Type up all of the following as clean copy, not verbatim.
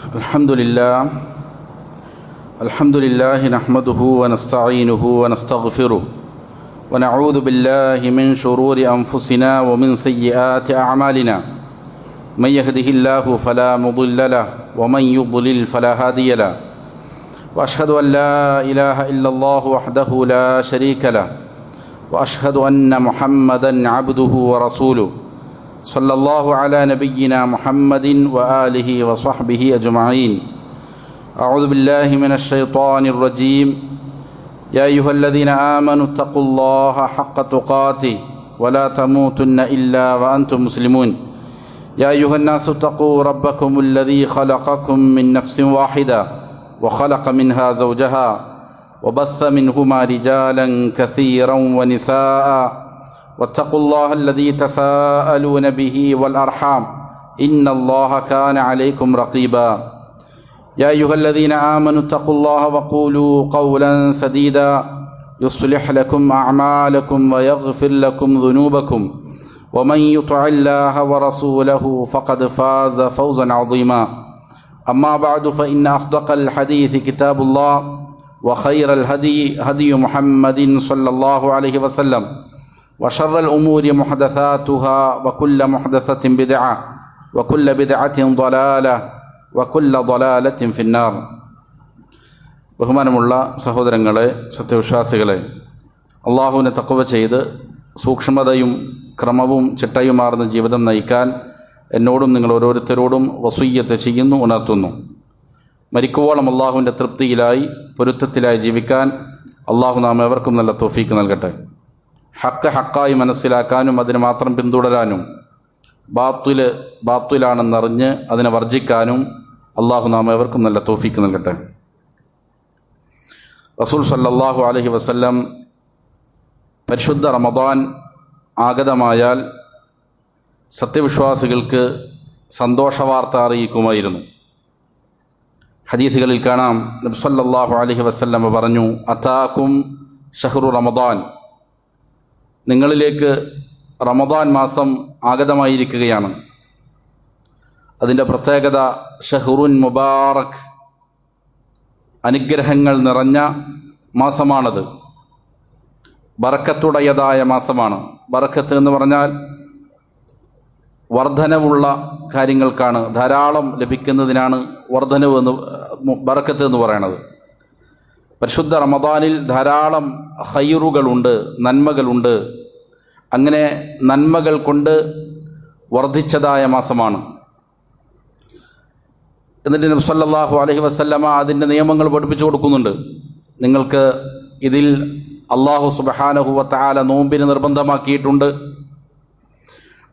الحمد لله نحمده ونستعينه ونستغفره ونعوذ بالله من شرور أنفسنا ومن سيئات أعمالنا من يهده الله فلا مضل له ومن يضلل فلا هادي له وأشهد أن لا إله إلا الله وحده لا شريك له وأشهد أن محمدا عبده ورسوله صلى الله على نبينا محمد وآله وصحبه أجمعين. أعوذ بالله من الشيطان الرجيم. يا أيها الذين آمنوا اتقوا الله حق تقاته ولا تموتن إلا وأنتم مسلمون. يا أيها الناس اتقوا ربكم الذي خلقكم من نفس واحدة وخلق منها زوجها وبث منهما رجالا كثيرا ونساء واتقوا الله الذي تساءلون به والأرحام إن الله كان عليكم رقيبا. يا أيها الذين آمنوا اتقوا الله وقولوا قولا سديدا يصلح لكم أعمالكم ويغفر لكم ذنوبكم ومن يطع الله ورسوله فقد فاز فوزا عظيما. أما بعد فإن أصدق الحديث كتاب الله وخير الهدي هدي محمد صلى الله عليه وسلم وشر الأمور محدثاتها وكل محدثة بدعة وكل بدعة ضلالة وكل ضلالة في النار. ബഹുമാനമുള്ള സഹോദരങ്ങളെ, സത്യവിശ്വാസികളെ, അള്ളാഹുവിനെ തഖ്വ ചെയ്ത് സൂക്ഷ്മതയും ക്രമവും ചിട്ടയുമാർന്ന ജീവിതം നയിക്കാൻ എന്നോടും നിങ്ങൾ ഓരോരുത്തരോടും വസിയ്യത്ത് ചെയ്യുന്നു, ഉണർത്തുന്നു. മരിക്കുവോളം അള്ളാഹുവിൻ്റെ തൃപ്തിയിലായി പൊരുത്തത്തിലായി ജീവിക്കാൻ അള്ളാഹു നാം എവർക്കും നല്ല തൗഫീക്ക് നൽകട്ടെ. ഹക്ക് ഹക്കായി മനസ്സിലാക്കാനും അതിനെ മാത്രം പിന്തുടരാനും ബാത്തുലാണെന്നറിഞ്ഞ് അതിനെ വർജിക്കാനും അള്ളാഹു നാം എവർക്കും നല്ല തൗഫീക്ക് നൽകട്ടെ. റസൂൽ സല്ലല്ലാഹു അലൈഹി വസല്ലം പരിശുദ്ധ റമദാൻ ആഗതമായാൽ സത്യവിശ്വാസികൾക്ക് സന്തോഷവാർത്ത അറിയിക്കുമായിരുന്നു. ഹദീസുകളിൽ കാണാം, നബി സല്ലല്ലാഹു അലൈഹി വസല്ലം പറഞ്ഞു, അതാകും ഷഹ്റു റമദാൻ, നിങ്ങളിലേക്ക് റമദാൻ മാസം ആഗതമായിരിക്കുകയാണ്. അതിൻ്റെ പ്രത്യേകത ഷഹ്റുൻ മുബാറക്, അനുഗ്രഹങ്ങൾ നിറഞ്ഞ മാസമാണത്. ബറക്കത്തുടയതായ മാസമാണ്. ബറക്കത്ത് എന്ന് പറഞ്ഞാൽ വർധനവുള്ള കാര്യങ്ങൾക്കാണ്, ധാരാളം ലഭിക്കുന്നതിനാണ് വർധനവ് എന്ന് ബറക്കത്ത് എന്ന് പറയണത്. പരിശുദ്ധ റമദാനിൽ ധാരാളം ഖൈറുകളുണ്ട്, നന്മകളുണ്ട്. അങ്ങനെ നന്മകൾ കൊണ്ട് വർദ്ധിച്ചതായ മാസമാണ്. എന്നിട്ട് നബി സല്ലല്ലാഹു അലൈഹി വസല്ലമ അതിൻ്റെ നിയമങ്ങൾ പഠിപ്പിച്ചു കൊടുക്കുന്നുണ്ട്. നിങ്ങൾക്ക് ഇതിൽ അല്ലാഹു സുബ്ഹാനഹു വ തആല നോമ്പിന് നിർബന്ധമാക്കിയിട്ടുണ്ട്.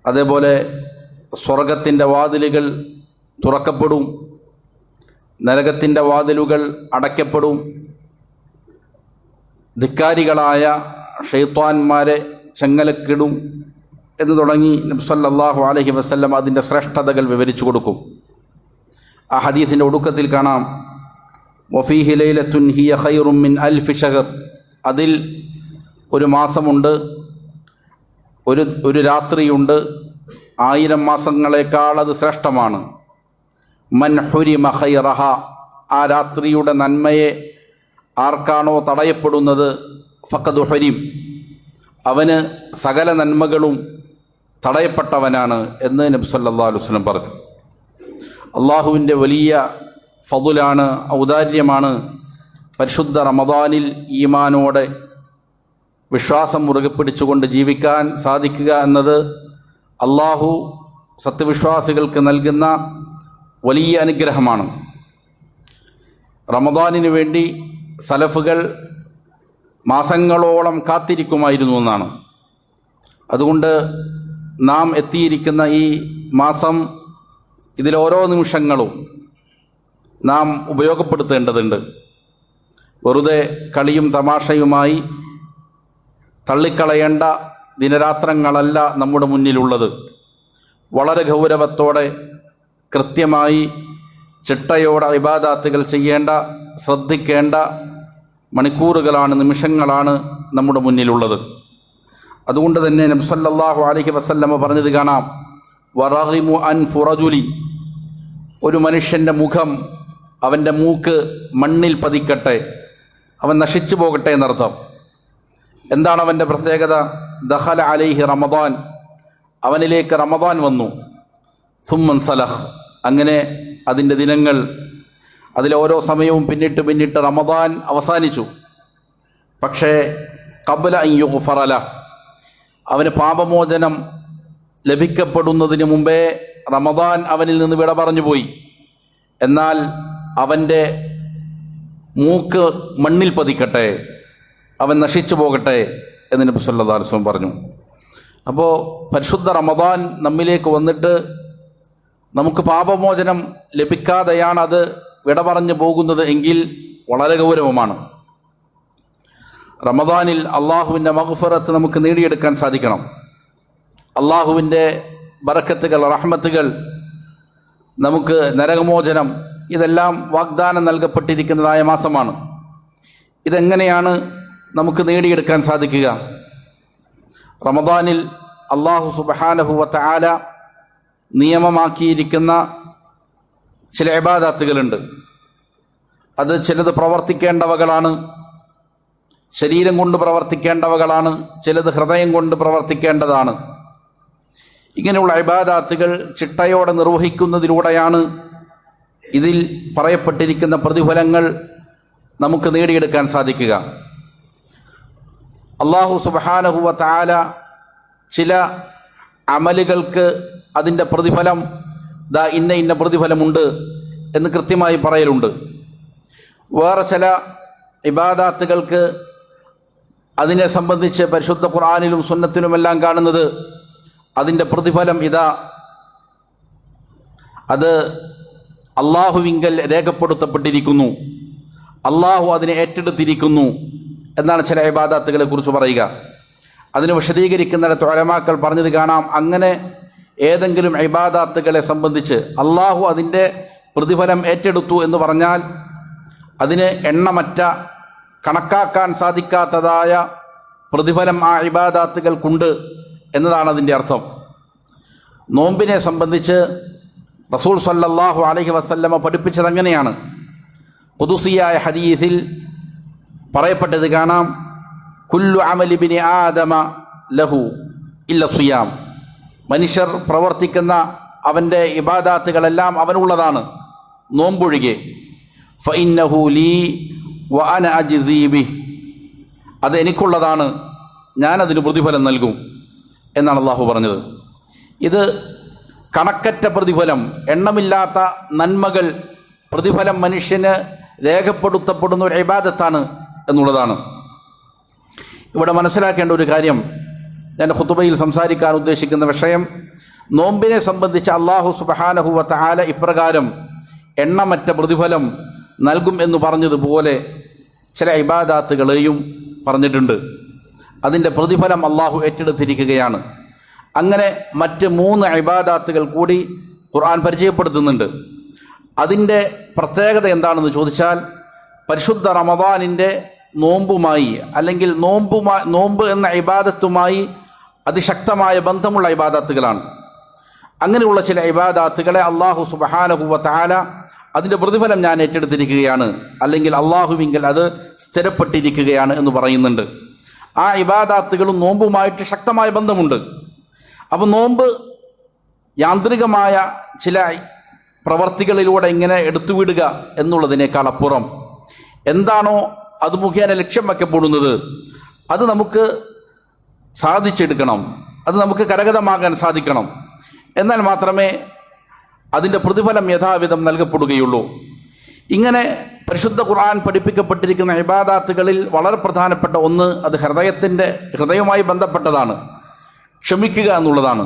അതേപോലെ സ്വർഗത്തിൻ്റെ വാതിലുകൾ തുറക്കപ്പെടും, നരകത്തിൻ്റെ വാതിലുകൾ അടയ്ക്കപ്പെടും, ധിക്കാരികളായ ഷൈത്വാന്മാരെ ചെങ്ങലക്കിടും എന്ന് തുടങ്ങി നബി സല്ലല്ലാഹു അലൈഹി വസല്ലം അതിൻ്റെ ശ്രേഷ്ഠതകൾ വിവരിച്ചു കൊടുക്കും. ആ ഹദീസിൻ്റെ ഒടുക്കത്തിൽ കാണാം, വഫീഹി ലൈലത്തുൻ ഹിയ ഖൈറും മിൻ അൽഫി ഷഹർ, അതിൽ ഒരു മാസമുണ്ട്, ഒരു രാത്രിയുണ്ട്, 1000 മാസങ്ങളെക്കാൾ അത് ശ്രേഷ്ഠമാണ്. മൻ ഹുരിമ ഖൈറഹ, ആ രാത്രിയുടെ നന്മയെ ആർക്കാണോ തടയപ്പെടുന്നത്, ഫഖദ് ഹുരിം, അവന് സകല നന്മകളും തടയപ്പെട്ടവനാണ് എന്ന് നബി സല്ലല്ലാഹു അലൈഹി വസല്ലം പറഞ്ഞു. അള്ളാഹുവിൻ്റെ വലിയ ഫضലാണ്, ഔദാര്യമാണ് പരിശുദ്ധ റമദാനിൽ ഈമാനോടെ വിശ്വാസം മുറുകെ പിടിച്ചുകൊണ്ട് ജീവിക്കാൻ സാധിക്കുക എന്നത് അള്ളാഹു സത്യവിശ്വാസികൾക്ക് നൽകുന്ന വലിയ അനുഗ്രഹമാണ്. റമദാനിന് വേണ്ടി സലഫുകൾ മാസങ്ങളോളം കാത്തിരിക്കുമായിരുന്നു എന്നാണ്. അതുകൊണ്ട് നാം എത്തിയിരിക്കുന്ന ഈ മാസം, ഇതിലോരോ നിമിഷങ്ങളും നാം ഉപയോഗപ്പെടുത്തേണ്ടതുണ്ട്. വെറുതെ കളിയും തമാശയുമായി തള്ളിക്കളയേണ്ട ദിനരാത്രങ്ങളല്ല നമ്മുടെ മുന്നിലുള്ളത്. വളരെ ഗൗരവത്തോടെ കൃത്യമായി ചിട്ടയോടെ ഇബാദാത്തുകൾ ചെയ്യേണ്ട, ശ്രദ്ധിക്കേണ്ട മണിക്കൂറുകളാണ്, നിമിഷങ്ങളാണ് നമ്മുടെ മുന്നിലുള്ളത്. അതുകൊണ്ട് തന്നെ നബി സല്ലല്ലാഹു അലൈഹി വസല്ലമ പറഞ്ഞത് കാണാം, വറഗിമു അൻഫു റജുലി, ഒരു മനുഷ്യൻ്റെ മുഖം, അവൻ്റെ മൂക്ക് മണ്ണിൽ പതിക്കട്ടെ, അവൻ നശിച്ചു പോകട്ടെ എന്നർത്ഥം. എന്താണ് അവൻ്റെ പ്രത്യേകത? ദഖല അലൈഹി റമദാൻ, അവനിലേക്ക് റമദാൻ വന്നു. സുമ്മൻ സലഹ്, അങ്ങനെ അതിൻ്റെ ദിനങ്ങൾ, അതിലെ ഓരോ സമയവും പിന്നിട്ട് റമദാൻ അവസാനിച്ചു. പക്ഷേ ഖബ്ല അൻ യുഗ്ഫറ ലഹ്, അവന് പാപമോചനം ലഭിക്കപ്പെടുന്നതിന് മുമ്പേ റമദാൻ അവനിൽ നിന്ന് വിട പറഞ്ഞു പോയി. എന്നാൽ അവൻ്റെ മൂക്ക് മണ്ണിൽ പതിക്കട്ടെ, അവൻ നശിച്ചു പോകട്ടെ എന്ന് നബി സല്ലല്ലാഹു അലൈഹി വസല്ലം പറഞ്ഞു. അപ്പോൾ പരിശുദ്ധ റമദാൻ നമ്മിലേക്ക് വന്നിട്ട് നമുക്ക് പാപമോചനം ലഭിക്കാതെയാണ് അത് വിട പറഞ്ഞു പോകുന്നത് എങ്കിൽ വളരെ ഗൗരവമാണ്. റമദാനിൽ അള്ളാഹുവിൻ്റെ മഗ്ഫിറത്ത് നമുക്ക് നേടിയെടുക്കാൻ സാധിക്കണം. അള്ളാഹുവിൻ്റെ ബറക്കത്തുകൾ, റഹ്മത്തുകൾ, നമുക്ക് നരകമോചനം, ഇതെല്ലാം വാഗ്ദാനം നൽകപ്പെട്ടിരിക്കുന്നതായ മാസമാണ്. ഇതെങ്ങനെയാണ് നമുക്ക് നേടിയെടുക്കാൻ സാധിക്കുക? റമദാനിൽ അള്ളാഹു സുബ്ഹാനഹു വ തആല നിയമമാക്കിയിരിക്കുന്ന ചില ഇബാദത്തുകളുണ്ട്. അത് ചിലത് പ്രവർത്തിക്കേണ്ടവകളാണ്, ശരീരം കൊണ്ട് പ്രവർത്തിക്കേണ്ടവകളാണ്, ചിലത് ഹൃദയം കൊണ്ട് പ്രവർത്തിക്കേണ്ടതാണ്. ഇങ്ങനെയുള്ള ഇബാദത്തുകൾ ചിട്ടയോടെ നിർവഹിക്കുന്നതിലൂടെയാണ് ഇതിൽ പറയപ്പെട്ടിരിക്കുന്ന പ്രതിഫലങ്ങൾ നമുക്ക് നേടിയെടുക്കാൻ സാധിക്കുക. അല്ലാഹു സുബ്ഹാനഹു വ തആല ചില അമലുകൾക്ക് അതിൻ്റെ പ്രതിഫലം ഇന്ന പ്രതിഫലമുണ്ട് എന്ന് കൃത്യമായി പറയലുണ്ട്. വേറെ ചില ഇബാദത്തുകൾക്ക് അതിനെ സംബന്ധിച്ച് പരിശുദ്ധ ഖുർആനിലും സുന്നത്തിലുമെല്ലാം കാണുന്നത് അതിൻ്റെ പ്രതിഫലം അത് അള്ളാഹുവിങ്കൽ രേഖപ്പെടുത്തപ്പെട്ടിരിക്കുന്നു, അള്ളാഹു അതിനെ ഏറ്റെടുത്തിരിക്കുന്നു എന്നാണ് ചില ഇബാദത്തുകളെ കുറിച്ച് പറയുക. അതിന് വിശദീകരിക്കുന്നിടത്ത് ഉലമാക്കൾ പറഞ്ഞത് കാണാം. അങ്ങനെ ഏതെങ്കിലും ഇബാദത്തുകളെ സംബന്ധിച്ച് അള്ളാഹു അതിൻ്റെ പ്രതിഫലം ഏറ്റെടുത്തു എന്ന് പറഞ്ഞാൽ അതിന് എണ്ണമറ്റ, കണക്കാക്കാൻ സാധിക്കാത്തതായ പ്രതിഫലം ആ ഇബാദത്തുകൾക്കുണ്ട് എന്നതാണ് അതിൻ്റെ അർത്ഥം. നോമ്പിനെ സംബന്ധിച്ച് റസൂൽ സല്ലല്ലാഹു അലൈഹി വസല്ലമ പഠിപ്പിച്ചത് അങ്ങനെയാണ്. ഖുദുസിയായ ഹദീസിൽ പറയപ്പെട്ടത് കാണാം, കുല്ലു അമലി ബിനി ആദമ ലഹു ഇല്ല സിയാം, മനുഷ്യർ പ്രവർത്തിക്കുന്ന അവൻ്റെ ഇബാദത്തുകളെല്ലാം അവനുള്ളതാണ്, നോമ്പൊഴികെ. ഫഇന്നഹു ലീ വ അന അജ്സീ ബിഹി, അത് എനിക്കുള്ളതാണ്, ഞാനതിന് പ്രതിഫലം നൽകും എന്നാണ് അള്ളാഹു പറഞ്ഞത്. ഇത് കണക്കറ്റ പ്രതിഫലം, എണ്ണമില്ലാത്ത നന്മകൾ, പ്രതിഫലം മനുഷ്യന് രേഖപ്പെടുത്തപ്പെടുന്ന ഒരു ഇബാദത്താണ് എന്നുള്ളതാണ്. ഇവിടെ മനസ്സിലാക്കേണ്ട ഒരു കാര്യം, ഞാൻ ഖുതുബയിൽ സംസാരിക്കാൻ ഉദ്ദേശിക്കുന്ന വിഷയം, നോമ്പിനെ സംബന്ധിച്ച് അല്ലാഹു സുബ്ഹാനഹു വ തആല ഇപ്രകാരം എണ്ണമറ്റ പ്രതിഫലം നൽകും എന്ന് പറഞ്ഞതുപോലെ ചില ഇബാദത്തുകളെയും പറഞ്ഞിട്ടുണ്ട്. അതിൻ്റെ പ്രതിഫലം അല്ലാഹു ഏറ്റെടുത്തിരിക്കുകയാണ്. അങ്ങനെ മറ്റ് 3 ഇബാദത്തുകൾ കൂടി ഖുർആൻ പരിചയപ്പെടുത്തുന്നുണ്ട്. അതിൻ്റെ പ്രത്യേകത എന്താണെന്ന് ചോദിച്ചാൽ, പരിശുദ്ധ റമദാനിൻ്റെ നോമ്പുമായി അല്ലെങ്കിൽ നോമ്പ് എന്ന ഇബാദത്തുമായി അതിശക്തമായ ബന്ധമുള്ള ഇബാദത്തുകളാണ്. അങ്ങനെയുള്ള ചില ഇബാദത്തുകളെ അല്ലാഹു സുബ്ഹാനഹു വ തആല അതിൻ്റെ പ്രതിഫലം ഞാൻ ഏറ്റെടുത്തിരിക്കുകയാണ്, അല്ലെങ്കിൽ അള്ളാഹുവിങ്കൽ അത് സ്ഥിരപ്പെട്ടിരിക്കുകയാണ് എന്ന് പറയുന്നുണ്ട്. ആ ഇബാദത്തുകളും നോമ്പുമായിട്ട് ശക്തമായ ബന്ധമുണ്ട്. അപ്പോൾ നോമ്പ് യാന്ത്രികമായ ചില പ്രവർത്തികളിലൂടെ ഇങ്ങനെ എടുത്തുവിടുക എന്നുള്ളതിനേക്കാൾ അപ്പുറം എന്താണോ അത് മുഖേന ലക്ഷ്യം വയ്ക്കപ്പെടുന്നത് അത് നമുക്ക് സാധിച്ചെടുക്കണം, അത് നമുക്ക് കരഗതമാകാൻ സാധിക്കണം. എന്നാൽ മാത്രമേ അതിൻ്റെ പ്രതിഫലം യഥാവിധം നൽകപ്പെടുകയുള്ളൂ. ഇങ്ങനെ പരിശുദ്ധ ഖുർആൻ പഠിപ്പിക്കപ്പെട്ടിരിക്കുന്ന ഇബാദത്തുകളിൽ വളരെ പ്രധാനപ്പെട്ട ഒന്ന്, അത് ഹൃദയവുമായി ബന്ധപ്പെട്ടതാണ്, ക്ഷമിക്കുക എന്നുള്ളതാണ്.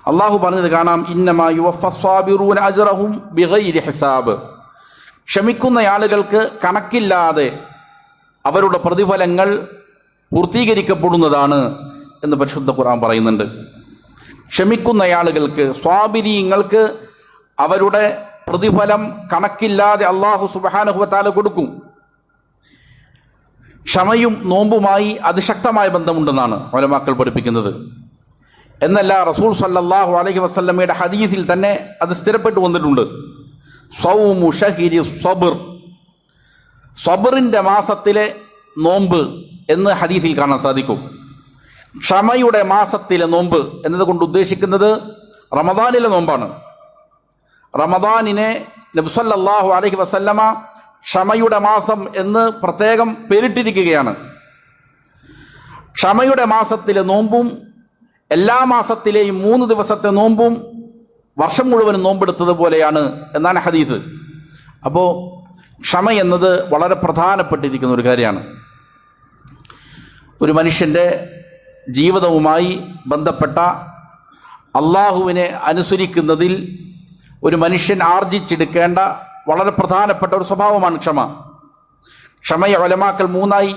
അള്ളാഹു പറഞ്ഞത് കാണാം, ഇന്നമാ യുവഫസ്സാബിറൂന അജ്റഹും ബിഗൈരി ഹിസാബ്, ക്ഷമിക്കുന്ന ആളുകൾക്ക് കണക്കില്ലാതെ അവരുടെ പ്രതിഫലങ്ങൾ പൂർത്തീകരിക്കപ്പെടുന്നതാണ് എന്ന് പരിശുദ്ധ ഖുർആൻ പറയുന്നുണ്ട്. ക്ഷമിക്കുന്ന ആളുകൾക്ക്, സ്വാബിരീങ്ങൾക്ക് അവരുടെ പ്രതിഫലം കണക്കില്ലാതെ അല്ലാഹു സുബ്ഹാനഹു വ തആല കൊടുക്കും. ക്ഷമയും നോമ്പുമായി അതിശക്തമായ ബന്ധമുണ്ടെന്നാണ് ഉലമാക്കൾ പഠിപ്പിക്കുന്നത്. എന്നല്ല, റസൂൽ സല്ലല്ലാഹു അലൈഹി വസല്ലമയുടെ ഹദീസിൽ തന്നെ അത് സ്ഥിരപ്പെട്ടു വന്നിട്ടുണ്ട്. സൗമു ഷഹരി സബർ, സബറിൻ്റെ മാസത്തിലെ നോമ്പ് എന്ന് ഹദീസിൽ കാണാൻ സാധിക്കും. ക്ഷമയുടെ മാസത്തിലെ നോമ്പ് എന്നതുകൊണ്ട് ഉദ്ദേശിക്കുന്നത് റമദാനിലെ നോമ്പാണ്. റമദാനിനെ നബി സല്ലല്ലാഹു അലൈഹി വസല്ലമ ക്ഷമയുടെ മാസം എന്ന് പ്രത്യേകം പേരിട്ടിരിക്കുകയാണ്. ക്ഷമയുടെ മാസത്തിലെ നോമ്പും എല്ലാ മാസത്തിലെയും 3 ദിവസത്തെ നോമ്പും വർഷം മുഴുവനും നോമ്പെടുത്തതുപോലെയാണ് എന്നാണ് ഹദീസ്. അപ്പോൾ ക്ഷമ എന്നത് വളരെ പ്രധാനപ്പെട്ടിരിക്കുന്ന ഒരു കാര്യമാണ്. ഒരു മനുഷ്യൻ്റെ ജീവിതവുമായി ബന്ധപ്പെട്ട അള്ളാഹുവിനെ അനുസരിക്കുന്നതിൽ ഒരു മനുഷ്യൻ ആർജിച്ചെടുക്കേണ്ട വളരെ പ്രധാനപ്പെട്ട ഒരു സ്വഭാവമാണ് ക്ഷമ. ക്ഷമയെ ഉലമാക്കൾ 3ആയി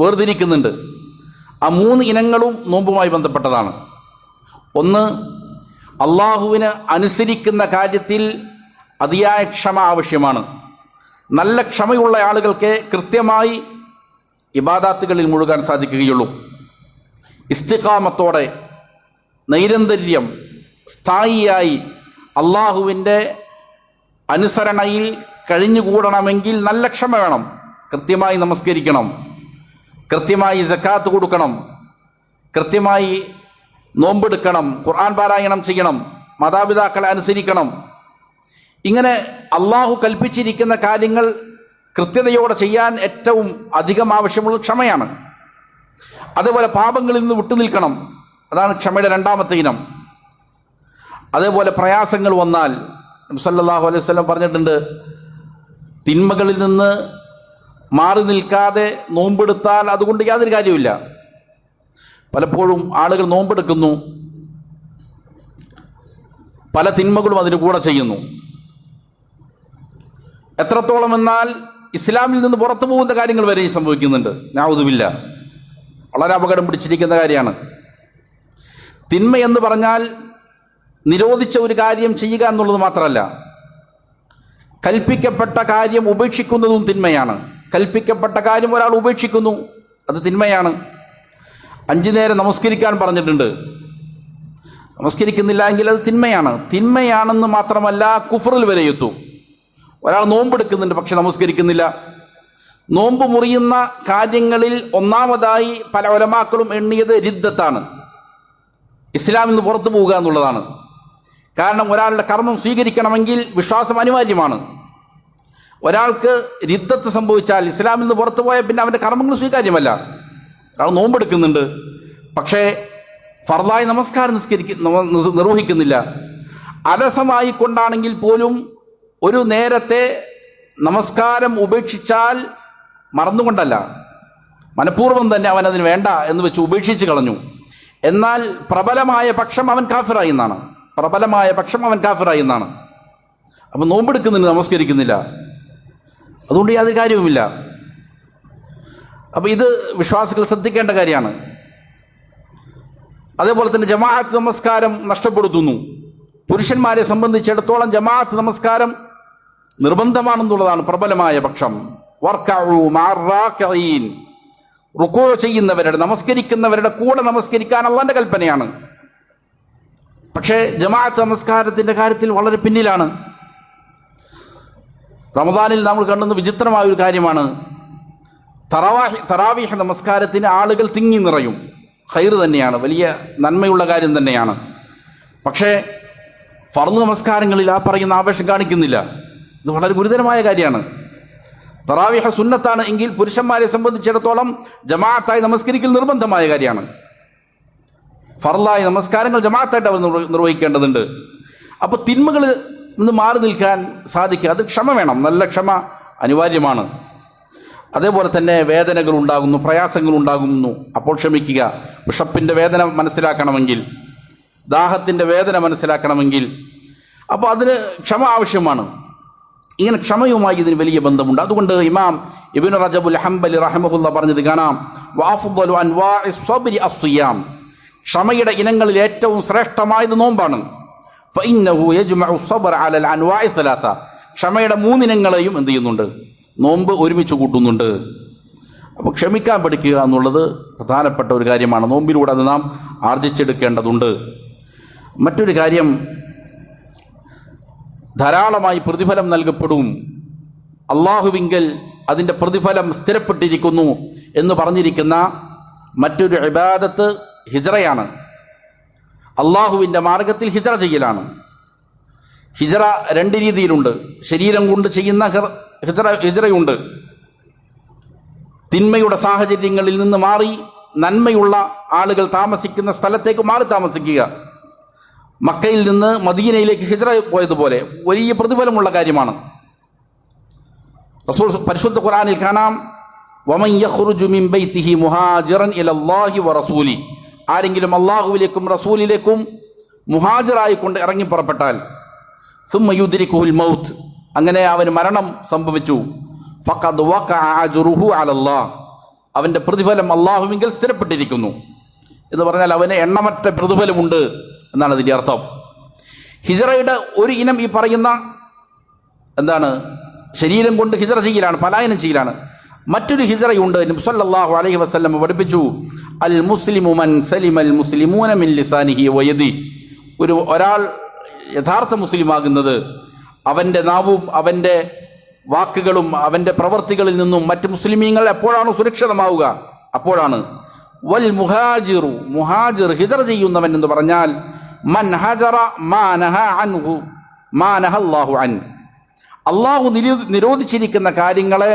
വേർതിരിക്കുന്നുണ്ട്. ആ 3 ഇനങ്ങളും നോമ്പുമായി ബന്ധപ്പെട്ടതാണ്. ഒന്ന്, അള്ളാഹുവിന് അനുസരിക്കുന്ന കാര്യത്തിൽ അതിയായ ക്ഷമ ആവശ്യമാണ്. നല്ല ക്ഷമയുള്ള ആളുകൾക്ക് കൃത്യമായി ഇബാദാത്തുകളിൽ മുഴുകാൻ സാധിക്കുകയുള്ളൂ. ഇസ്തിഖാമത്തോടെ നൈരന്തര്യം സ്ഥായിയായി അള്ളാഹുവിൻ്റെ അനുസരണയിൽ കഴിഞ്ഞുകൂടണമെങ്കിൽ നല്ല ക്ഷമ വേണം. കൃത്യമായി നമസ്കരിക്കണം, കൃത്യമായി സക്കാത്ത് കൊടുക്കണം, കൃത്യമായി നോമ്പെടുക്കണം, ഖുർആൻ പാരായണം ചെയ്യണം, മാതാപിതാക്കളെ അനുസരിക്കണം. ഇങ്ങനെ അള്ളാഹു കൽപ്പിച്ചിരിക്കുന്ന കാര്യങ്ങൾ കൃത്യതയോടെ ചെയ്യാൻ ഏറ്റവും അധികം ആവശ്യമുള്ള ക്ഷമയാണ്. അതേപോലെ പാപങ്ങളിൽ നിന്ന് വിട്ടുനിൽക്കണം, അതാണ് ക്ഷമയുടെ 2ാമത്തെ ഇനം. അതേപോലെ പ്രയാസങ്ങൾ വന്നാൽ നബി സല്ലല്ലാഹു അലൈഹി വസല്ലം പറഞ്ഞിട്ടുണ്ട്, തിന്മകളിൽ നിന്ന് മാറി നിൽക്കാതെ നോമ്പെടുത്താൽ അതുകൊണ്ട് യാതൊരു കാര്യമില്ല. പലപ്പോഴും ആളുകൾ നോമ്പെടുക്കുന്നു, പല തിന്മകളും അതിന് കൂടെ ചെയ്യുന്നു. എത്രത്തോളം എന്നാൽ ഇസ്ലാമിൽ നിന്ന് പുറത്തു പോകുന്ന കാര്യങ്ങൾ വരെ സംഭവിക്കുന്നുണ്ട്. നഊദുബില്ല, വളരെ അപകടം പിടിച്ചിരിക്കുന്ന കാര്യമാണ്. തിന്മ എന്ന് പറഞ്ഞാൽ നിരോധിച്ച ഒരു കാര്യം ചെയ്യുക എന്നുള്ളത് മാത്രമല്ല, കൽപ്പിക്കപ്പെട്ട കാര്യം ഉപേക്ഷിക്കുന്നതും തിന്മയാണ്. കൽപ്പിക്കപ്പെട്ട കാര്യം ഒരാൾ ഉപേക്ഷിക്കുന്നു, അത് തിന്മയാണ്. 5 നേരം നമസ്കരിക്കാൻ പറഞ്ഞിട്ടുണ്ട്, നമസ്കരിക്കുന്നില്ല എങ്കിൽ അത് തിന്മയാണ്. തിന്മയാണെന്ന് മാത്രമല്ല, കുഫറിൽ വരെ എത്തും. ഒരാൾ നോമ്പെടുക്കുന്നുണ്ട് പക്ഷെ നമസ്കരിക്കുന്നില്ല. നോമ്പ് മുറിയുന്ന കാര്യങ്ങളിൽ ഒന്നാമതായി പല ഉലമാക്കളും എണ്ണിയത് റിദ്ദത്താണ്, ഇസ്ലാമിൽ നിന്ന് പുറത്തു പോവുക എന്നുള്ളതാണ്. കാരണം ഒരാളുടെ കർമ്മം സ്വീകരിക്കണമെങ്കിൽ വിശ്വാസം അനിവാര്യമാണ്. ഒരാൾക്ക് റിദ്ദത്ത് സംഭവിച്ചാൽ, ഇസ്ലാമിൽ നിന്ന് പുറത്തു പോയാൽ പിന്നെ അവൻ്റെ കർമ്മങ്ങൾ സ്വീകാര്യമല്ല. ഒരാൾ നോമ്പെടുക്കുന്നുണ്ട് പക്ഷേ ഫർദായ നമസ്കാരം നിർവഹിക്കുന്നില്ല. അലസമായി കൊണ്ടാണെങ്കിൽ പോലും ഒരു നേരത്തെ നമസ്കാരം ഉപേക്ഷിച്ചാൽ മറന്നുകൊണ്ടല്ല, മനഃപൂർവ്വം തന്നെ അവൻ അതിന് വേണ്ട എന്ന് വെച്ച് ഉപേക്ഷിച്ച് കളഞ്ഞു. എന്നാൽ പ്രബലമായ പക്ഷം അവൻ കാഫിറായി എന്നാണ്. അപ്പം നോമ്പെടുക്കുന്നുണ്ട്, നമസ്കരിക്കുന്നില്ല, അതുകൊണ്ട് യാതൊരു കാര്യവുമില്ല. അപ്പോൾ ഇത് വിശ്വാസികൾ ശ്രദ്ധിക്കേണ്ട കാര്യമാണ്. അതേപോലെ തന്നെ ജമാഅത്ത് നമസ്കാരം നഷ്ടപ്പെടുത്തുന്നു. പുരുഷന്മാരെ സംബന്ധിച്ചിടത്തോളം ജമാഅത്ത് നമസ്കാരം നിർബന്ധമാണെന്നുള്ളതാണ് പ്രബലമായ പക്ഷം. വർക്കഉ മഅർ-റാക്കിഈൻ, റുകൂ ചെയ്യുന്നവരുടെ, നമസ്കരിക്കുന്നവരുടെ കൂടെ നമസ്കരിക്കാൻ അല്ലാഹുവിൻ്റെ കൽപ്പനയാണ്. പക്ഷേ ജമാഅത്ത് നമസ്കാരത്തിൻ്റെ കാര്യത്തിൽ വളരെ പിന്നിലാണ്. റമദാനിൽ നമ്മൾ കണ്ടുന്ന വിചിത്രമായ ഒരു കാര്യമാണ്, തറാവീഹ് നമസ്കാരത്തിന് ആളുകൾ തിങ്ങി നിറയും. ഖൈർ തന്നെയാണ്, വലിയ നന്മയുള്ള കാര്യം തന്നെയാണ്. പക്ഷേ ഫർദ് നമസ്കാരങ്ങളിൽ ആ പറയുന്ന ആവേശം കാണിക്കുന്നില്ല. ഇത് വളരെ ഗുരുതരമായ കാര്യമാണ്. തറാവീഹ് സുന്നത്താണ് എങ്കിൽ പുരുഷന്മാരെ സംബന്ധിച്ചിടത്തോളം ജമാഅത്തായി നമസ്കരിക്കൽ നിർബന്ധമായ കാര്യമാണ്. ഫർളായ നമസ്കാരങ്ങൾ ജമാഅത്തായിട്ട് അവർ നിർവഹിക്കേണ്ടതുണ്ട്. അപ്പോൾ തിന്മകളിൽ നിന്ന് മാറി നിൽക്കാൻ സാധിക്കുക, അത് ക്ഷമ വേണം, നല്ല ക്ഷമ അനിവാര്യമാണ്. അതേപോലെ തന്നെ വേദനകൾ ഉണ്ടാകുന്നു, പ്രയാസങ്ങൾ ഉണ്ടാകുന്നു, അപ്പോൾ ക്ഷമിക്കുക. വിഷപ്പിൻ്റെ വേദന മനസ്സിലാക്കണമെങ്കിൽ, ദാഹത്തിൻ്റെ വേദന മനസ്സിലാക്കണമെങ്കിൽ അപ്പോൾ അതിന് ക്ഷമ ആവശ്യമാണ്. ഇങ്ങനെ ക്ഷമയുമായി ഇതിന് വലിയ ബന്ധമുണ്ട്. അതുകൊണ്ട് ഇമാം ഇബ്നു റജബുൽ ഹംബലി റഹിമഹുല്ലാഹ് പറഞ്ഞത് കാണാം, വഅഫ്ദലു അൻവാഇ സ്വബ്രി അസ്സിയാം, ക്ഷമയുടെ ഇനങ്ങളിൽ ഏറ്റവും ശ്രേഷ്ഠമായത് നോമ്പാണ്. ഫഇന്നഹു യജ്മഉ സ്വബ്ര അലൽ അൻവാഇ സലാസ, ക്ഷമയുടെ 3 ഇനങ്ങളെയും എന്ത് ചെയ്യുന്നുണ്ട്? നോമ്പ് ഒരുമിച്ച് കൂട്ടുന്നുണ്ട്. അപ്പോൾ ക്ഷമിക്കാൻ പഠിക്കുക എന്നുള്ളത് പ്രധാനപ്പെട്ട ഒരു കാര്യമാണ്. നോമ്പിലൂടെ അത് നാം ആർജിച്ചെടുക്കേണ്ടതുണ്ട്. മറ്റൊരു കാര്യം, ധാരാളമായി പ്രതിഫലം നൽകപ്പെടും, അള്ളാഹുവിങ്കൽ അതിൻ്റെ പ്രതിഫലം സ്ഥിരപ്പെട്ടിരിക്കുന്നു എന്ന് പറഞ്ഞിരിക്കുന്ന മറ്റൊരു ഇബാദത്ത് ഹിജ്റയാണ്. അള്ളാഹുവിൻ്റെ മാർഗത്തിൽ ഹിജ്റ ചെയ്യലാണ്. ഹിജ്റ രണ്ട് രീതിയിലുണ്ട്. ശരീരം കൊണ്ട് ചെയ്യുന്ന ഹിജ്റയുണ്ട്. തിന്മയുടെ സാഹചര്യങ്ങളിൽ നിന്ന് മാറി നന്മയുള്ള ആളുകൾ താമസിക്കുന്ന സ്ഥലത്തേക്ക് മാറി താമസിക്കുക. മക്കയിൽ നിന്ന് മദീനയിലേക്ക് ഹിജ്റ പോയതുപോലെ വലിയ പ്രതിഫലമുള്ള കാര്യമാണ്. റസൂൽ പരിശുദ്ധ ഖുർആനിൽ കാണാം, വമൻ യഖ്റുജു മിൻ ബൈതിഹി മുഹാജിറൻ ഇലല്ലാഹി വറസൂലി, ആരെങ്കിലും അള്ളാഹുവിലേക്കും റസൂലിലേക്കും മുഹാജിറായിക്കൊണ്ട് ഇറങ്ങി പുറപ്പെട്ടാൽ, സുമ്മ യുദ്രിക്കുഹുൽ മൗത്ത്, അങ്ങനെ അവന് മരണം സംഭവിച്ചു, ഫഖദ് വഖഅ അജ്റുഹു അലല്ലാഹ്, അവൻ്റെ പ്രതിഫലം അള്ളാഹുവിങ്കിൽ സ്ഥിരപ്പെട്ടിരിക്കുന്നു എന്ന് പറഞ്ഞാൽ അവന് എണ്ണമറ്റ പ്രതിഫലമുണ്ട് എന്നാണ് അതിൻ്റെ അർത്ഥം. ഹിജ്റയുടെ ഒരു ഇനം ഈ പറയുന്ന ശരീരം കൊണ്ട് ഹിജ്റ ചെയ്യലാണ്, പലായനം ചെയ്യലാണ്. മറ്റൊരു ഹിജ്റയുണ്ട്. നബി സല്ലല്ലാഹു അലൈഹി വസല്ലം പഠിപ്പിച്ചു, അൽ മുസ്ലിമു മൻ സലിമൽ മുസ്ലിമൂന മിൻ ലിസാനിഹി വയദി, ഒരാൾ യഥാർത്ഥ മുസ്ലിമാകുന്നത് അവൻ്റെ നാവും അവൻ്റെ വാക്കുകളും അവൻ്റെ പ്രവർത്തികളിൽ നിന്നും മറ്റ് മുസ്ലിമീങ്ങൾ എപ്പോഴാണ് സുരക്ഷിതമാവുക? അപ്പോഴാണ്. വൽ മുഹാജിറു, മുഹാജിർ ഹിജ്റ ചെയ്യുന്നവൻ എന്ന് പറഞ്ഞാൽ മൻ ഹജറ മാ നഹ അൻഹു മാ നഹല്ലാഹു അൻഹു, അള്ളാഹു നിരോധിച്ചിരിക്കുന്ന കാര്യങ്ങളെ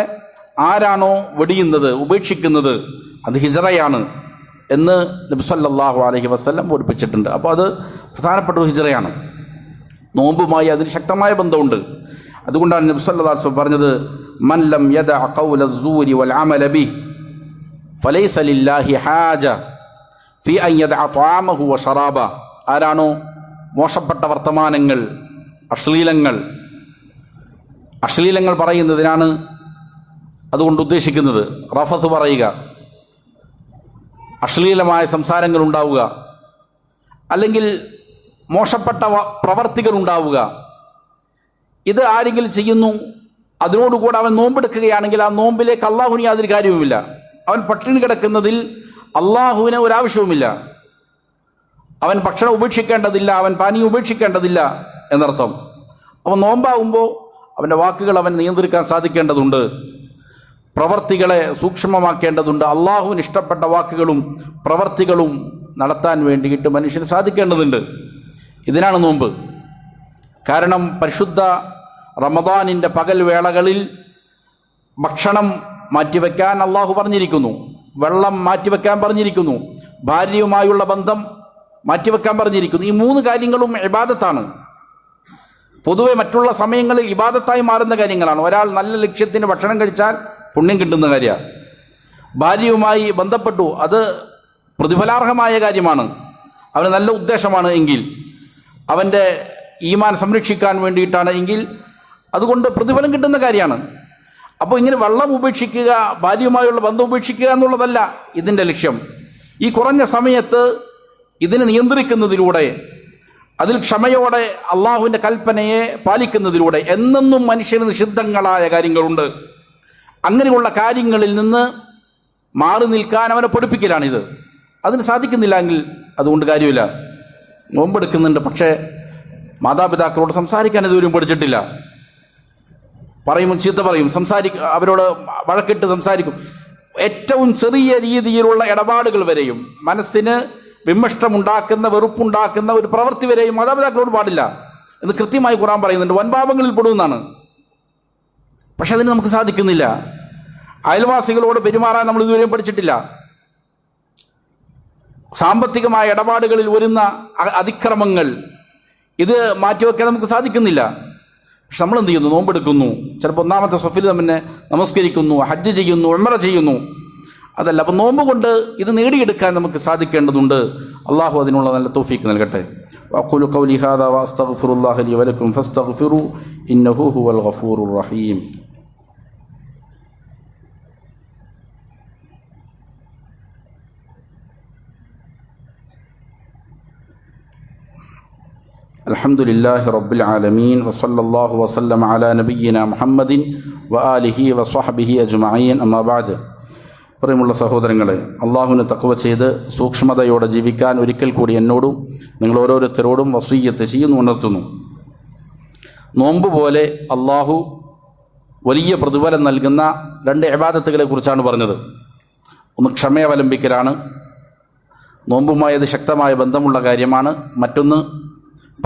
ആരാണോ വെടിയുന്നത്, ഉപേക്ഷിക്കുന്നത്, അത് ഹിജ്റയാണ് എന്ന് നബി സല്ലല്ലാഹു അലൈഹി വസല്ലം പഠിപ്പിച്ചിട്ടുണ്ട്. അപ്പോൾ അത് പ്രധാനപ്പെട്ട ഒരു ഹിജ്റയാണ്. നോമ്പുമായി അതിന് ശക്തമായ ബന്ധമുണ്ട്. അതുകൊണ്ടാണ് നബി സല്ലല്ലാഹു അലൈഹി വസല്ലം പറഞ്ഞത്, മൻ ലം യദഅ ഖൗല അസ്സൂരി വൽ അമല ബിഹി ഫലൈസ ലില്ലാഹി ഹാജ ഫീ അൻ യദഅ ത്വഅമഹു വശറാബ, ആരാണോ മോശപ്പെട്ട വർത്തമാനങ്ങൾ, അശ്ലീലങ്ങൾ പറയുന്നതിനാണ് അതുകൊണ്ട് ഉദ്ദേശിക്കുന്നത്. റഫത്ത് പറയുക, അശ്ലീലമായ സംസാരങ്ങൾ ഉണ്ടാവുക, അല്ലെങ്കിൽ മോശപ്പെട്ട പ്രവർത്തികൾ ഉണ്ടാവുക, ഇത് ആരെങ്കിലും ചെയ്യുന്നു, അതിനോടുകൂടെ അവൻ നോമ്പെടുക്കുകയാണെങ്കിൽ ആ നോമ്പിലേക്ക് അള്ളാഹുവിന് യാതൊരു കാര്യവുമില്ല. അവൻ പട്ടിണി കിടക്കുന്നതിൽ അള്ളാഹുവിന് ഒരാവശ്യവുമില്ല. അവൻ ഭക്ഷണം ഉപേക്ഷിക്കേണ്ടതില്ല, അവൻ പാനീയം ഉപേക്ഷിക്കേണ്ടതില്ല എന്നർത്ഥം. അവൻ നോമ്പാകുമ്പോൾ അവൻ്റെ വാക്കുകൾ അവൻ നിയന്ത്രിക്കാൻ സാധിക്കേണ്ടതുണ്ട്, പ്രവർത്തികളെ സൂക്ഷ്മമാക്കേണ്ടതുണ്ട്. അള്ളാഹുവിന് ഇഷ്ടപ്പെട്ട വാക്കുകളും പ്രവർത്തികളും നടത്താൻ വേണ്ടിയിട്ട് മനുഷ്യന് സാധിക്കേണ്ടതുണ്ട്. ഇതിനാണ് നോമ്പ്. കാരണം പരിശുദ്ധ റമദാനിൻ്റെ പകൽ വേളകളിൽ ഭക്ഷണം മാറ്റിവെക്കാൻ അള്ളാഹു പറഞ്ഞിരിക്കുന്നു, വെള്ളം മാറ്റിവെക്കാൻ പറഞ്ഞിരിക്കുന്നു, ഭാര്യയുമായുള്ള ബന്ധം മാറ്റിവെക്കാൻ പറഞ്ഞിരിക്കുന്നു. ഈ മൂന്ന് കാര്യങ്ങളും ഇബാദത്താണ്. പൊതുവെ മറ്റുള്ള സമയങ്ങളിൽ ഇബാദത്തായി മാറുന്ന കാര്യങ്ങളാണ്. ഒരാൾ നല്ല ലക്ഷ്യത്തിന് ഭക്ഷണം കഴിച്ചാൽ പുണ്യം കിട്ടുന്ന കാര്യമാണ്. ഭാര്യയുമായി ബന്ധപ്പെട്ടു, അത് പ്രതിഫലാർഹമായ കാര്യമാണ്, അവന് നല്ല ഉദ്ദേശമാണ് എങ്കിൽ, അവൻ്റെ ഈമാൻ സംരക്ഷിക്കാൻ വേണ്ടിയിട്ടാണ് എങ്കിൽ അതുകൊണ്ട് പ്രതിഫലം കിട്ടുന്ന കാര്യമാണ്. അപ്പോൾ ഇങ്ങനെ വെള്ളം ഉപേക്ഷിക്കുക, ഭാര്യയുമായുള്ള ബന്ധം ഉപേക്ഷിക്കുക എന്നുള്ളതല്ല ഇതിൻ്റെ ലക്ഷ്യം. ഈ കുറഞ്ഞ സമയത്ത് ഇതിനെ നിയന്ത്രിക്കുന്നതിലൂടെ, അതിൽ ക്ഷമയോടെ അള്ളാഹുവിൻ്റെ കൽപ്പനയെ പാലിക്കുന്നതിലൂടെ, എന്നെന്നും മനുഷ്യന് നിഷിദ്ധങ്ങളായ കാര്യങ്ങളുണ്ട്, അങ്ങനെയുള്ള കാര്യങ്ങളിൽ നിന്ന് മാറി നിൽക്കാൻ അവനെ പഠിപ്പിക്കലാണിത്. അതിന് സാധിക്കുന്നില്ല എങ്കിൽ അതുകൊണ്ട് കാര്യമില്ല. നോമ്പെടുക്കുന്നുണ്ട്, പക്ഷേ മാതാപിതാക്കളോട് സംസാരിക്കാൻ ഇതുവരെയും പഠിച്ചിട്ടില്ല. പറയും, ചീത്ത പറയും, അവരോട് വഴക്കിട്ട് സംസാരിക്കും. ഏറ്റവും ചെറിയ രീതിയിലുള്ള ഇടപാടുകൾ വരെയും, മനസ്സിന് വിമഷ്ടമുണ്ടാക്കുന്ന, വെറുപ്പുണ്ടാക്കുന്ന ഒരു പ്രവൃത്തി വരെയും മാതാപിതാക്കളോട് പാടില്ല എന്ന് കൃത്യമായി ഖുർആൻ പറയുന്നുണ്ട്. വൻപാപങ്ങളിൽ പെടുമെന്നാണ്. പക്ഷെ അതിന് നമുക്ക് സാധിക്കുന്നില്ല. അയൽവാസികളോട് പെരുമാറാൻ നമ്മൾ ഇതുവരെയും പഠിച്ചിട്ടില്ല. സാമ്പത്തികമായ ഇടപാടുകളിൽ വരുന്ന അതിക്രമങ്ങൾ, ഇത് മാറ്റിവെക്കാൻ നമുക്ക് സാധിക്കുന്നില്ല. പക്ഷെ നമ്മൾ എന്ത് ചെയ്യുന്നു? നോമ്പെടുക്കുന്നു, ചിലപ്പോൾ ഒന്നാമത്തെ സഫിൽ തന്നെ നമസ്കരിക്കുന്നു, ഹജ്ജ് ചെയ്യുന്നു, ഉംറ ചെയ്യുന്നു. അതല്ല, അപ്പം നോമ്പ് കൊണ്ട് ഇത് നേടിയെടുക്കാൻ നമുക്ക് സാധിക്കേണ്ടതുണ്ട്. അള്ളാഹു അതിനുള്ള നല്ല തൗഫീക്ക് നൽകട്ടെ. വഖൂലു ഖൗലി ഹാദാ വഅസ്തഗ്ഫിറുല്ലാഹ ലി വലക്കും ഫസ്തഗ്ഫിറൂ ഇന്നഹു ഹുവൽ ഗഫൂറുർ റഹീം. അൽഹംദുലില്ലാഹി റബ്ബിൽ ആലമീൻ വസല്ലല്ലാഹു വസല്ലമ അലാ നബിയ്യിനാ മുഹമ്മദിൻ വആലിഹി വസ്വഹ്ബിഹി അജ്മഈൻ. അമ്മാ ബഅദ്. പ്രിയമുള്ള സഹോദരങ്ങളെ, അള്ളാഹുവിനെ തഖ്വ ചെയ്ത് സൂക്ഷ്മതയോടെ ജീവിക്കാൻ ഒരിക്കൽ കൂടി എന്നോടും നിങ്ങൾ ഓരോരുത്തരോടും വസിയ്യത്ത് ചെയ്യുന്നു, ഉണർത്തുന്നു. നോമ്പ് പോലെ അള്ളാഹു വലിയ പ്രതിഫലം നൽകുന്ന 2 ഇബാദത്തുകളെ കുറിച്ചാണ് പറഞ്ഞത്. ഒന്ന് ക്ഷമയവലംബിക്കലാണ്, നോമ്പുമായി അത് ശക്തമായ ബന്ധമുള്ള കാര്യമാണ്. മറ്റൊന്ന്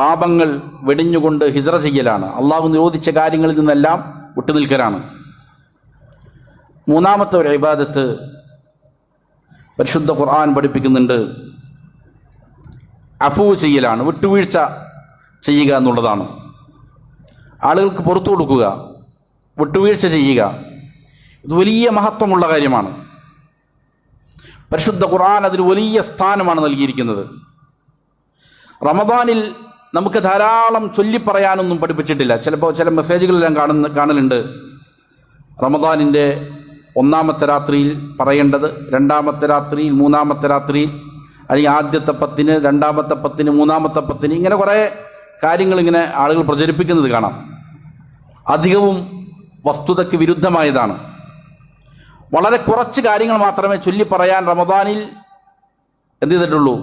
പാപങ്ങൾ വെടിഞ്ഞുകൊണ്ട് ഹിജ്റ ചെയ്യലാണ്, അള്ളാഹു നിരോധിച്ച കാര്യങ്ങളിൽ നിന്നെല്ലാം വിട്ടുനിൽക്കലാണ്. മൂന്നാമത്തെ ഒരു ഇബാദത്ത് പരിശുദ്ധ ഖുർആൻ പഠിപ്പിക്കുന്നുണ്ട്, അഫൂ ചെയ്യലാണ്, വിട്ടുവീഴ്ച ചെയ്യുക എന്നുള്ളതാണ്. ആളുകൾക്ക് പുറത്തു കൊടുക്കുക, വിട്ടുവീഴ്ച ചെയ്യുക, ഇത് വലിയ മഹത്വമുള്ള കാര്യമാണ്. പരിശുദ്ധ ഖുർആൻ അതിന് വലിയ സ്ഥാനമാണ് നൽകിയിരിക്കുന്നത്. റമദാനിൽ നമുക്ക് ധാരാളം ചൊല്ലിപ്പറയാനൊന്നും പഠിപ്പിച്ചിട്ടില്ല. ചിലപ്പോൾ ചില മെസ്സേജുകളെല്ലാം കാണലുണ്ട്, റമദാനിൻ്റെ 1-ാമത്തെ രാത്രിയിൽ പറയേണ്ടത്, 2-ാമത്തെ രാത്രിയിൽ, 3-ാമത്തെ രാത്രിയിൽ, അല്ലെങ്കിൽ ആദ്യത്തെ 10-ന്, 2-ാമത്തെ 10-ന്, 3-ാമത്തെ 10-ന്, ഇങ്ങനെ കുറേ കാര്യങ്ങളിങ്ങനെ ആളുകൾ പ്രചരിപ്പിക്കുന്നത് കാണാം. അധികവും വസ്തുതയ്ക്ക് വിരുദ്ധമായതാണ്. വളരെ കുറച്ച് കാര്യങ്ങൾ മാത്രമേ ചൊല്ലിപ്പറയാൻ റമദാനിൽ എന്ത് ചെയ്തിട്ടുള്ളൂ,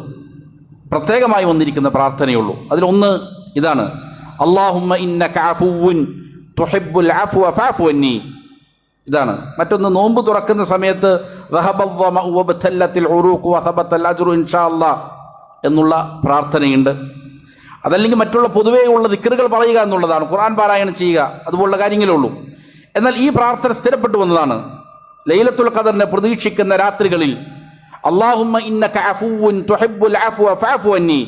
പ്രത്യേകമായി വന്നിരിക്കുന്ന പ്രാർത്ഥനയുള്ളൂ. അതിലൊന്ന് ഇതാണ്, അല്ലാഹുമ്മ ഇന്നക അഫുവ്വുൻ തുഹിബ്ബുൽ അഫ്വ ഫഅഫു അന്നി. ഇതാണ്. മറ്റൊന്ന്, നോമ്പ് തുറക്കുന്ന സമയത്ത് റഹബവ്വമഉ വബതല്ലത്തിൽ ഉറൂഖു വസബത്തൽ അജ്റു ഇൻഷാ അല്ലാഹ് എന്നുള്ള പ്രാർത്ഥനയുണ്ട്. അതല്ലെങ്കിൽ മറ്റുള്ള പൊതുവെയുള്ള ദിക്റുകൾ പറയുക എന്നുള്ളതാണ്, ഖുർആൻ പാരായണം ചെയ്യുക, അതുപോലുള്ള കാര്യങ്ങളേ ഉള്ളൂ. എന്നാൽ ഈ പ്രാർത്ഥന സ്ഥിരപ്പെട്ടു വന്നതാണ്. ലൈലത്തുൽ ഖദറിനെ പ്രതീക്ഷിക്കുന്ന രാത്രികളിൽ അല്ലാഹുമ്മ ഇന്നക അഫുവ്വുൻ തുഹിബ്ബുൽ അഫ്വ ഫഅഫു അന്നി,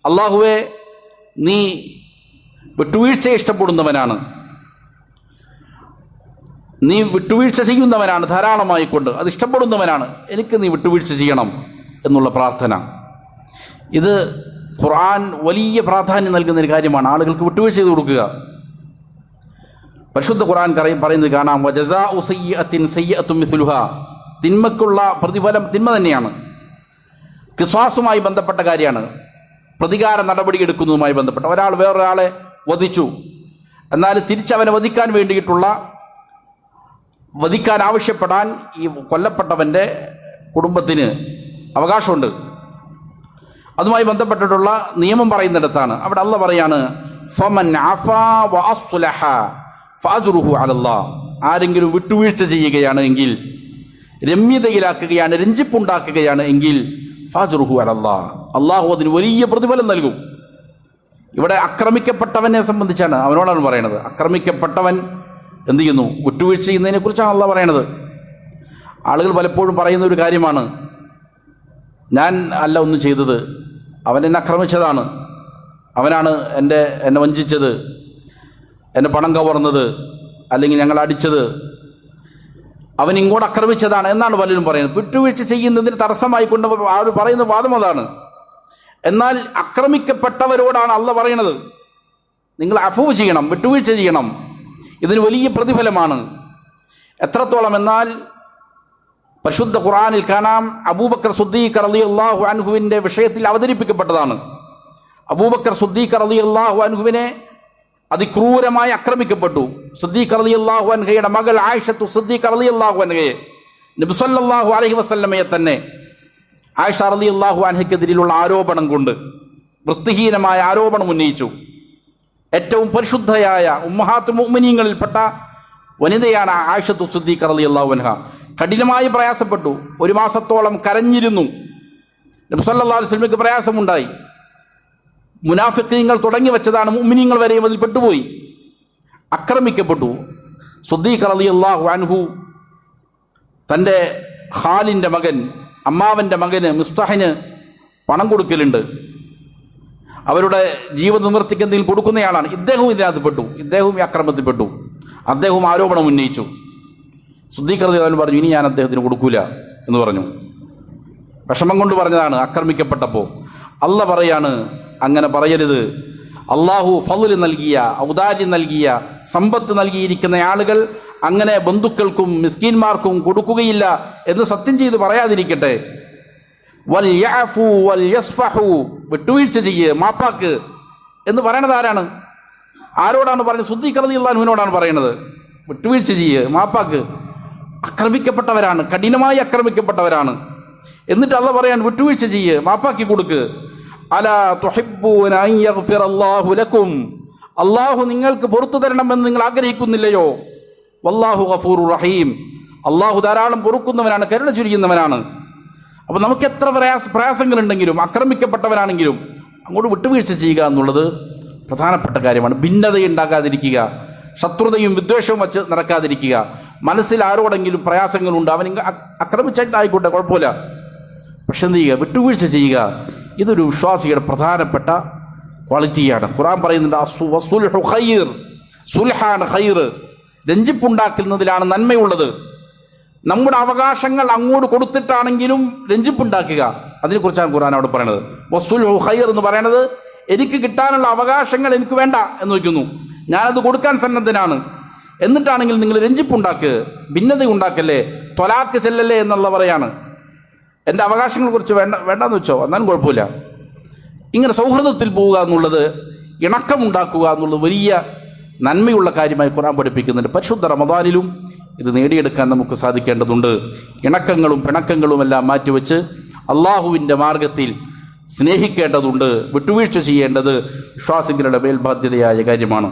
അല്ലാഹുവേ നീ വിട്ടുവീഴ്ച ഇഷ്ടപ്പെടുന്നവനാണ്, നീ വിട്ടുവീഴ്ച ചെയ്യുന്നവനാണ്, ധാരാളമായി കൊണ്ട് അത് ഇഷ്ടപ്പെടുന്നവനാണ്, എനിക്ക് നീ വിട്ടുവീഴ്ച ചെയ്യണം എന്നുള്ള പ്രാർത്ഥന. ഇത് ഖുർആൻ വലിയ പ്രാധാന്യം നൽകുന്ന ഒരു കാര്യമാണ്, ആളുകൾക്ക് വിട്ടുവീഴ്ച ചെയ്ത് കൊടുക്കുക. പരിശുദ്ധ ഖുർആൻ പറയുന്നത് കാണാം, വജസാഉ സയ്യിഅത്തിൻ സയ്യിഅത്തുൻ മിസ്ലുഹാ, തിന്മക്കുള്ള പ്രതിഫലം തിന്മ തന്നെയാണ്. ഖിസാസുമായി ബന്ധപ്പെട്ട കാര്യമാണ്, പ്രതികാര നടപടി എടുക്കുന്നതുമായി ബന്ധപ്പെട്ട. ഒരാൾ വേറൊരാളെ വധിച്ചു, എന്നാൽ തിരിച്ചവനെ വധിക്കാൻ വേണ്ടിയിട്ടുള്ള, വധിക്കാൻ ആവശ്യപ്പെടാൻ ഈ കൊല്ലപ്പെട്ടവൻ്റെ കുടുംബത്തിന് അവകാശമുണ്ട്. അതുമായി ബന്ധപ്പെട്ടിട്ടുള്ള നിയമം പറയുന്നിടത്താണ് അവിടെ അള്ളാഹ് പറയാണ്, ഫമൻ അഫാ വഅസ്ലഹ ഫഅജ്റുഹു അലല്ലാഹ്, ആരെങ്കിലും വിട്ടുവീഴ്ച ചെയ്യുകയാണ് എങ്കിൽ, രമ്യതയിലാക്കുകയാണ്, രഞ്ജിപ്പുണ്ടാക്കുകയാണ് എങ്കിൽ, ഫഅജ്റുഹു അലല്ലാഹ്, അള്ളാഹു അതിന് വലിയ പ്രതിഫലം നൽകും. ഇവിടെ ആക്രമിക്കപ്പെട്ടവനെ സംബന്ധിച്ചാണ്, അവനോടാണ് പറയുന്നത്. ആക്രമിക്കപ്പെട്ടവൻ എന്ത് ചെയ്യുന്നു, വിട്ടുവീഴ്ച ചെയ്യുന്നതിനെ കുറിച്ചാണ് അള്ളാഹ് പറയണത്. ആളുകൾ പലപ്പോഴും പറയുന്ന ഒരു കാര്യമാണ്, ഞാൻ അല്ല ഒന്നും ചെയ്തത്, അവൻ എന്നെ ആക്രമിച്ചതാണ്, അവനാണ് എന്നെ വഞ്ചിച്ചത്, എന്നെ പണം കവർന്നത്, അല്ലെങ്കിൽ ഞങ്ങൾ അടിച്ചത്, അവൻ ഇങ്ങോട്ട് ആക്രമിച്ചതാണ് എന്നാണ് പലരും പറയുന്നത്. വിട്ടുവീഴ്ച ചെയ്യുന്നതിന് തടസ്സമായി കൊണ്ട് അവർ പറയുന്ന വാദം അതാണ്. എന്നാൽ ആക്രമിക്കപ്പെട്ടവരോടാണ് അള്ളാഹ് പറയുന്നത്, നിങ്ങൾ അഫൂ ചെയ്യണം, വിട്ടുവീഴ്ച ചെയ്യണം, ഇതിന് വലിയ പ്രതിഫലമാണ്. എത്രത്തോളം എന്നാൽ പരിശുദ്ധ ഖുർആനിൽ കാണാം, അബൂബക്കർ സിദ്ദീഖ് റളിയല്ലാഹു അൻഹുവിൻ്റെ വിഷയത്തിൽ അവതരിപ്പിക്കപ്പെട്ടതാണ്. അബൂബക്കർ സിദ്ദീഖ് റളിയല്ലാഹു അൻഹുവിനെ അതിക്രൂരമായി ആക്രമിക്കപ്പെട്ടു. സിദ്ദീഖ് റളിയല്ലാഹു അൻഹയുടെ മകൾ ആയിഷത്തു സിദ്ദീഖ് റളിയല്ലാഹു അൻഹയെ, നബി സല്ലല്ലാഹു അലൈഹി വസല്ലമയെ തന്നെ ആയിഷ റളിയല്ലാഹു അൻഹയ്ക്കെതിരെയുള്ള ആരോപണം കൊണ്ട് വൃത്തിഹീനമായ ആരോപണം ഉന്നയിച്ചു. ഏറ്റവും പരിശുദ്ധയായ ഉമ്മഹാത്തുൽ മുഅ്മിനീങ്ങളിൽപ്പെട്ട വനിതയാണ് ആയിഷത്തു സിദ്ദീഖ് റളിയല്ലാഹു അൻഹ. കഠിനമായി പ്രയാസപ്പെട്ടു, 1 മാസത്തോളം കരഞ്ഞിരുന്നു. നബി സല്ലല്ലാഹു അലൈഹി വസല്ലമയ്ക്ക് പ്രയാസമുണ്ടായി. മുനാഫിഖീങ്ങൾ തുടങ്ങി വെച്ചതാണ്, മുഅ്മിനീങ്ങൾ വരെയും അതിൽ പെട്ടുപോയി, ആക്രമിക്കപ്പെട്ടു. സിദ്ദീഖ് റളിയല്ലാഹു അൻഹു തൻ്റെ ഖാലിൻ്റെ മകൻ, അമ്മാവൻ്റെ മകന് മിസ്താഹിന് പണം കൊടുക്കലുണ്ട്, അവരുടെ ജീവിത നിവൃത്തിക്ക് എന്തെങ്കിലും കൊടുക്കുന്നയാളാണ്. ഇദ്ദേഹവും ഇതിനകത്ത് പെട്ടു, ഇദ്ദേഹവും ഈ അക്രമത്തിൽപ്പെട്ടു, അദ്ദേഹവും ആരോപണം ഉന്നയിച്ചു. സിദ്ദീഖ് റളിയല്ലാഹു അൻഹു പറഞ്ഞു, ഇനി ഞാൻ അദ്ദേഹത്തിന് കൊടുക്കൂല എന്ന് പറഞ്ഞു. വിഷമം കൊണ്ട് പറഞ്ഞതാണ് ആക്രമിക്കപ്പെട്ടപ്പോൾ. അള്ളാഹ് പറയാണ്, അങ്ങനെ പറയരുത്. അള്ളാഹു ഫള് നൽകിയ, ഔദാര്യം നൽകിയ, സമ്പത്ത് നൽകിയിരിക്കുന്ന ആളുകൾ അങ്ങനെ ബന്ധുക്കൾക്കും മിസ്കീന്മാർക്കും കൊടുക്കുകയില്ല എന്ന് സത്യം ചെയ്ത് പറയാതിരിക്കട്ടെ. വൽ യഅഫു വൽ യസ്ഫഹു, വിട്ടുവീഴ്ച ചെയ്യ്, മാപ്പാക്ക് എന്ന് പറയണത് ആരാണ്? ആരോടാണ് പറയുന്നത്? സിദ്ദീഖ് റളിയല്ലാഹു അൻഹുവിനോടാണ് പറയുന്നത്. വിട്ടുവീഴ്ച ചെയ്യ്, മാപ്പാക്ക്. ആക്രമിക്കപ്പെട്ടവരാണ്, കഠിനമായി ആക്രമിക്കപ്പെട്ടവരാണ്. എന്നിട്ട് അള്ളാഹ് പറയാൻ, വിട്ടുവീഴ്ച ചെയ്യ്, മാപ്പാക്കി കൊടുക്ക്. അലാ തുഹിബ്ബൂന അൻ യഗ്ഫിറല്ലാഹു ലക്കും, അള്ളാഹു നിങ്ങൾക്ക് പുറത്തു തരണമെന്ന് നിങ്ങൾ ആഗ്രഹിക്കുന്നില്ലയോ? വല്ലാഹു ഗഫൂറുർ റഹീം, അള്ളാഹു ധാരാളം പൊറുക്കുന്നവനാണ്, കരുണ ചൊരിയുന്നവനാണ്. അപ്പോൾ നമുക്ക് എത്ര പ്രയാസങ്ങളുണ്ടെങ്കിലും ആക്രമിക്കപ്പെട്ടവരാണെങ്കിലും അങ്ങോട്ട് വിട്ടുവീഴ്ച ചെയ്യുക എന്നുള്ളത് പ്രധാനപ്പെട്ട കാര്യമാണ്. ഭിന്നതയുണ്ടാക്കാതിരിക്കുക, ശത്രുതയും വിദ്വേഷവും വച്ച് നടക്കാതിരിക്കുക. മനസ്സിൽ ആരോടെങ്കിലും പ്രയാസങ്ങളുണ്ട്, അവൻ ആക്രമിച്ചായിട്ടായിക്കോട്ടെ, കുഴപ്പമില്ല, പക്ഷെ എന്ത് ചെയ്യുക? വിട്ടുവീഴ്ച ചെയ്യുക. ഇതൊരു വിശ്വാസിയുടെ പ്രധാനപ്പെട്ട ക്വാളിറ്റിയാണ്. ഖുർആൻ പറയുന്നുണ്ട്, സുൽഹാണ് ഖൈർ, രഞ്ജിപ്പുണ്ടാക്കുന്നതിലാണ് നന്മയുള്ളത്. നമ്മുടെ അവകാശങ്ങൾ അങ്ങോട്ട് കൊടുത്തിട്ടാണെങ്കിലും രഞ്ജിപ്പുണ്ടാക്കുക, അതിനെക്കുറിച്ചാണ് ഖുർആൻ അവിടെ പറയുന്നത്. വസുൽഹു ഖൈർ എന്ന് പറയുന്നത് എനിക്ക് കിട്ടാനുള്ള അവകാശങ്ങൾ എനിക്ക് വേണ്ട എന്ന് വയ്ക്കുന്നു, ഞാനത് കൊടുക്കാൻ സന്നദ്ധനാണ്. എന്നിട്ടാണെങ്കിൽ നിങ്ങൾ രഞ്ജിപ്പുണ്ടാക്കുക, ഭിന്നത ഉണ്ടാക്കല്ലേ, ത്വലാക്ക് ചെല്ലല്ലേ എന്നുള്ള പറയാണ്. എൻ്റെ അവകാശങ്ങളെ കുറിച്ച് വേണ്ടെന്ന് വെച്ചോ, എന്നാലും കുഴപ്പമില്ല. ഇങ്ങനെ സൗഹൃദത്തിൽ പോവുക എന്നുള്ളത്, ഇണക്കമുണ്ടാക്കുക എന്നുള്ളത് വലിയ നന്മയുള്ള കാര്യമായി ഖുർആൻ പഠിപ്പിക്കുന്നുണ്ട്. പരിശുദ്ധ റമദാനിലും ഇത് നേടിയെടുക്കാൻ നമുക്ക് സാധിക്കേണ്ടതുണ്ട്. ഇണക്കങ്ങളും പിണക്കങ്ങളും എല്ലാം മാറ്റിവെച്ച് അള്ളാഹുവിൻ്റെ മാർഗത്തിൽ സ്നേഹിക്കേണ്ടതുണ്ട്. വിട്ടുവീഴ്ച ചെയ്യേണ്ടത് വിശ്വാസികളുടെ മേൽബാധ്യതയായ കാര്യമാണ്.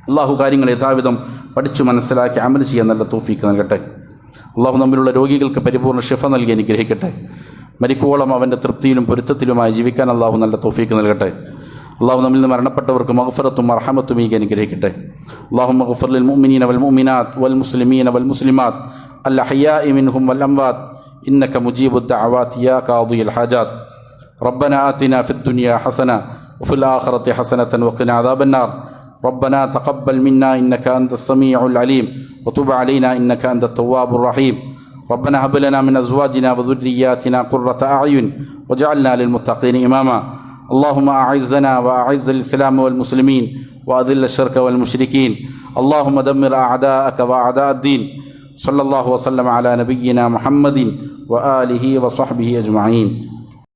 അള്ളാഹു കാര്യങ്ങൾ യഥാവിധം പഠിച്ചു മനസ്സിലാക്കി അമൽ ചെയ്യാൻ നല്ല തൗഫീക്ക് നൽകട്ടെ. അള്ളാഹു നമ്മിലുള്ള രോഗികൾക്ക് പരിപൂർണ്ണ ശിഫ നൽകി അനുഗ്രഹിക്കട്ടെ. മരിക്കോളം അവൻ്റെ തൃപ്തിയിലും പൊരുത്തത്തിലുമായി ജീവിക്കാൻ അള്ളാഹു നല്ല തൗഫീക്ക് നൽകട്ടെ. അള്ളാഹു നമ്മിൽ നിന്ന് മരണപ്പെട്ടവർക്ക് മഗ്ഫിറത്തും മർഹമത്തും ഈ അനുഗ്രഹിക്കട്ടെ. അല്ലാഹുമ്മ ഗ്ഫിർ ലിൽ മുഅ്മിനീന വൽ മുഅ്മിനാത്ത് വൽ മുസ്ലിമീന വൽ മുസ്ലിമാത്ത് അൽ അഹ്യാഇ മിൻഹും വൽ അംവാത്ത് ഇന്നക മുജീബുദ് ദഅവാതി യാ ഖാദിയൽ ഹാജാത്ത്. റബ്ബനാ ആതിനാ ഫിദ് ദുനിയാ ഹസന വഫിൽ ആഖിറതി ഹസനതൻ വഖിനാ അദാബൻ നാർ. ربنا تقبل منا إنك أنت السميع العليم وتب علينا إنك أنت التواب الرحيم. ربنا هب لنا من أزواجنا وذرياتنا قرة أعين واجعلنا للمتقين إماما. اللهم أعزنا وأعز الإسلام والمسلمين وأذل الشرك والمشركين. اللهم دمر أعداءك وأعداء الدين. صلى الله وسلم على نبينا محمد وآله وصحبه أجمعين.